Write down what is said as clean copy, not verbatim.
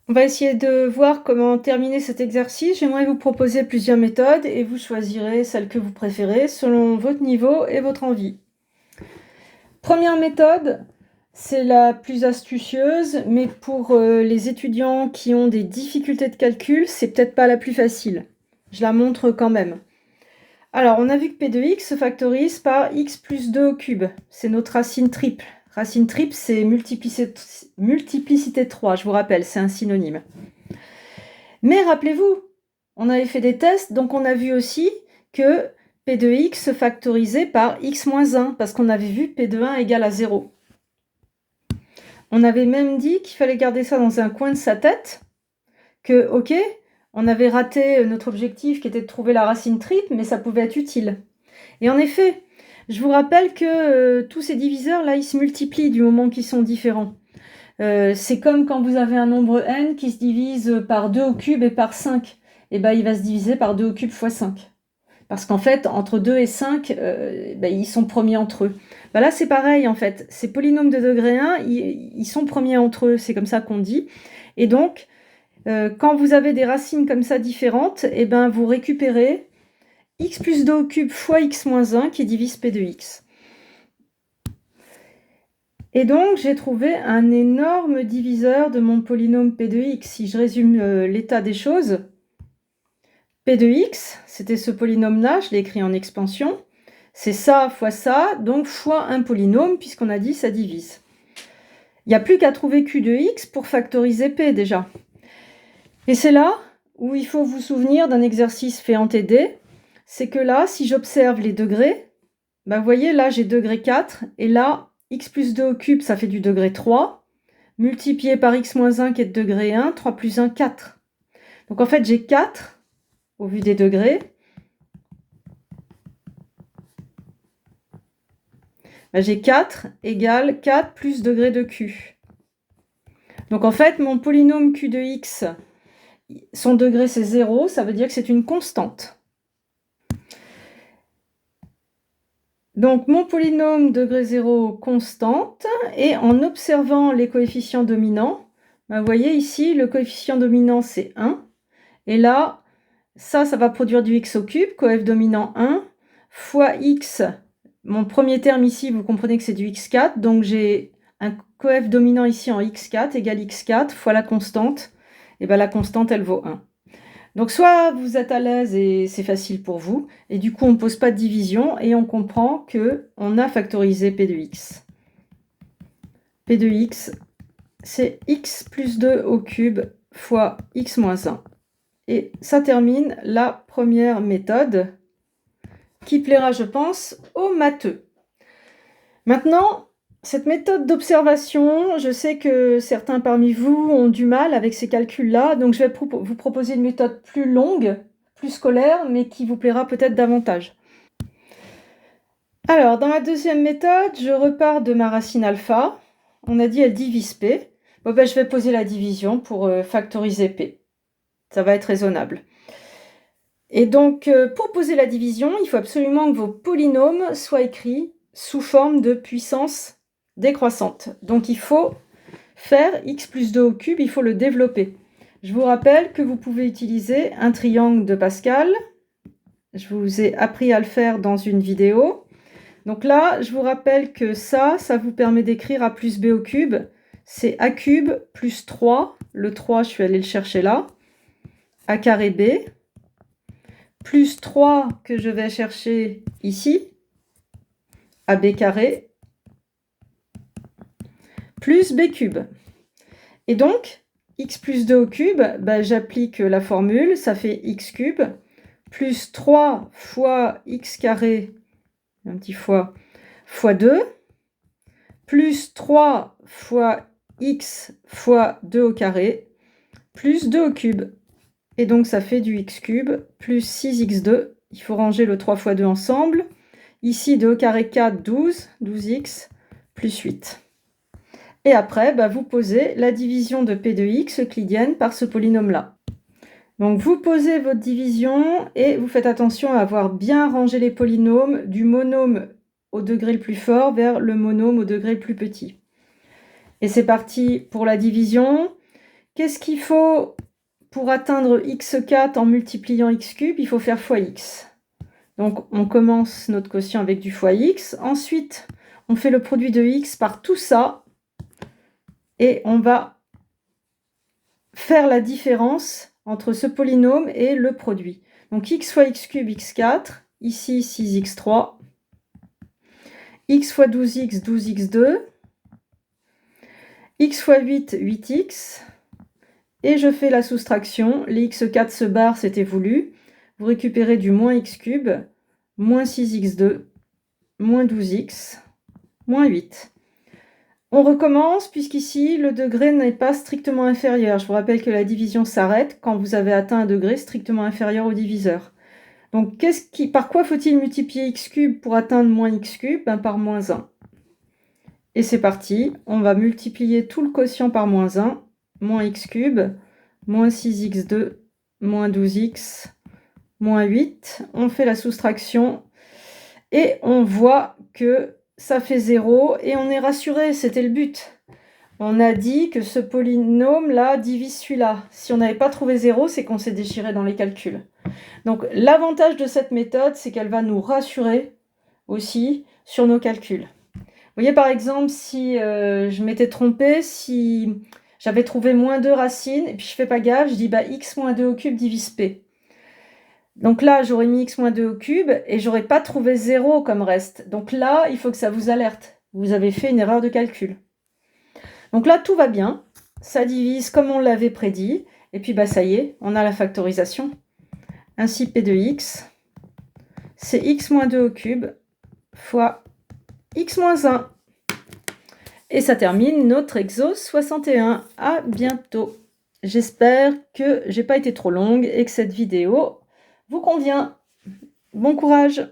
On va essayer de voir comment terminer cet exercice. J'aimerais vous proposer plusieurs méthodes et vous choisirez celle que vous préférez selon votre niveau et votre envie. Première méthode, c'est la plus astucieuse, mais pour les étudiants qui ont des difficultés de calcul, c'est peut-être pas la plus facile. Je la montre quand même. Alors, on a vu que P de x se factorise par x plus 2 au cube. C'est notre racine triple. Racine triple, c'est multiplicité 3, je vous rappelle, c'est un synonyme. Mais rappelez-vous, on avait fait des tests, donc on a vu aussi que P de x se factorisait par x moins 1, parce qu'on avait vu P de 1 égale à 0. On avait même dit qu'il fallait garder ça dans un coin de sa tête, que, ok, on avait raté notre objectif qui était de trouver la racine triple, mais ça pouvait être utile. Et en effet, je vous rappelle que tous ces diviseurs-là, ils se multiplient du moment qu'ils sont différents. C'est comme quand vous avez un nombre n qui se divise par 2 au cube et par 5. Et ben, il va se diviser par 2 au cube fois 5. Parce qu'en fait, entre 2 et 5, ils sont premiers entre eux. Ben là, c'est pareil, en fait. Ces polynômes de degré 1, ils sont premiers entre eux. C'est comme ça qu'on dit. Et donc, quand vous avez des racines comme ça différentes, et ben, vous récupérez x plus 2 au cube fois x moins 1 qui divise p de x. Et donc, j'ai trouvé un énorme diviseur de mon polynôme p de x. Si je résume l'état des choses, p de x, c'était ce polynôme-là, je l'ai écrit en expansion. C'est ça fois ça, donc fois un polynôme, puisqu'on a dit ça divise. Il n'y a plus qu'à trouver q de x pour factoriser p déjà. Et c'est là où il faut vous souvenir d'un exercice fait en TD. C'est que là, si j'observe les degrés, ben vous voyez, là j'ai degré 4, et là, x plus 2 au cube, ça fait du degré 3, multiplié par x moins 1 qui est de degré 1, 3 plus 1, 4. Donc en fait, j'ai 4 au vu des degrés. Ben, j'ai 4 égale 4 plus degré de q. Donc en fait, mon polynôme q de x, son degré c'est 0, ça veut dire que c'est une constante. Donc mon polynôme degré 0 constante, et en observant les coefficients dominants, ben vous voyez ici, le coefficient dominant c'est 1, et là, ça va produire du x au cube, coef dominant 1, fois x, mon premier terme ici, vous comprenez que c'est du x4, donc j'ai un coef dominant ici en x4 égale x4 fois la constante, et bien la constante elle vaut 1. Donc soit vous êtes à l'aise et c'est facile pour vous, et du coup on ne pose pas de division, et on comprend qu'on a factorisé P de x. P de x, c'est x plus 2 au cube fois x moins 1. Et ça termine la première méthode, qui plaira, je pense, aux matheux. Maintenant, cette méthode d'observation, je sais que certains parmi vous ont du mal avec ces calculs-là, donc je vais vous proposer une méthode plus longue, plus scolaire, mais qui vous plaira peut-être davantage. Alors, dans la deuxième méthode, je repars de ma racine alpha. On a dit elle divise p. Bon, ben, je vais poser la division pour factoriser p. Ça va être raisonnable. Et donc, pour poser la division, il faut absolument que vos polynômes soient écrits sous forme de puissance décroissante. Donc, il faut faire x plus 2 au cube, il faut le développer. Je vous rappelle que vous pouvez utiliser un triangle de Pascal. Je vous ai appris à le faire dans une vidéo. Donc là, je vous rappelle que ça vous permet d'écrire a plus b au cube. C'est a cube plus 3. Le 3, je suis allée le chercher là. A carré b. Plus 3 que je vais chercher ici, AB carré, plus B cube. Et donc, x plus 2 au cube, j'applique la formule, ça fait x cube, plus 3 fois x carré, un petit fois 2, plus 3 fois x fois 2 au carré, plus 2 au cube. Et donc, ça fait du x cube plus 6x2. Il faut ranger le 3 fois 2 ensemble. Ici, 2 au carré 4, 12. 12x plus 8. Et après, vous posez la division de p de x euclidienne par ce polynôme-là. Donc, vous posez votre division et vous faites attention à avoir bien rangé les polynômes du monôme au degré le plus fort vers le monôme au degré le plus petit. Et c'est parti pour la division. Qu'est-ce qu'il faut pour atteindre x4 en multipliant x cube? Il faut faire fois x. Donc, on commence notre quotient avec du fois x. Ensuite, on fait le produit de x par tout ça. Et on va faire la différence entre ce polynôme et le produit. Donc, x fois x cube, x4. Ici, 6x3. X fois 12x, 12x2. X fois 8, 8x. Et je fais la soustraction. Les x4 se barrent, c'était voulu. Vous récupérez du moins x cube, moins 6x2, moins 12x, moins 8. On recommence, puisqu'ici, le degré n'est pas strictement inférieur. Je vous rappelle que la division s'arrête quand vous avez atteint un degré strictement inférieur au diviseur. Donc, par quoi faut-il multiplier x cube pour atteindre moins x cube? Par moins 1. Et c'est parti. On va multiplier tout le quotient par moins 1. Moins x cube, moins 6x2, moins 12x, moins 8. On fait la soustraction et on voit que ça fait 0 et on est rassuré, c'était le but. On a dit que ce polynôme-là divise celui-là. Si on n'avait pas trouvé 0, c'est qu'on s'est déchiré dans les calculs. Donc l'avantage de cette méthode, c'est qu'elle va nous rassurer aussi sur nos calculs. Vous voyez par exemple, si je m'étais trompée, si j'avais trouvé moins 2 racines, et puis je fais pas gaffe, je dis x moins 2 au cube divise p. Donc là, j'aurais mis x moins 2 au cube, et j'aurais pas trouvé 0 comme reste. Donc là, il faut que ça vous alerte. Vous avez fait une erreur de calcul. Donc là, tout va bien. Ça divise comme on l'avait prédit. Et puis ça y est, on a la factorisation. Ainsi, p de x, c'est x moins 2 au cube fois x moins 1. Et ça termine notre exo 61. À bientôt. J'espère que j'ai pas été trop longue et que cette vidéo vous convient. Bon courage!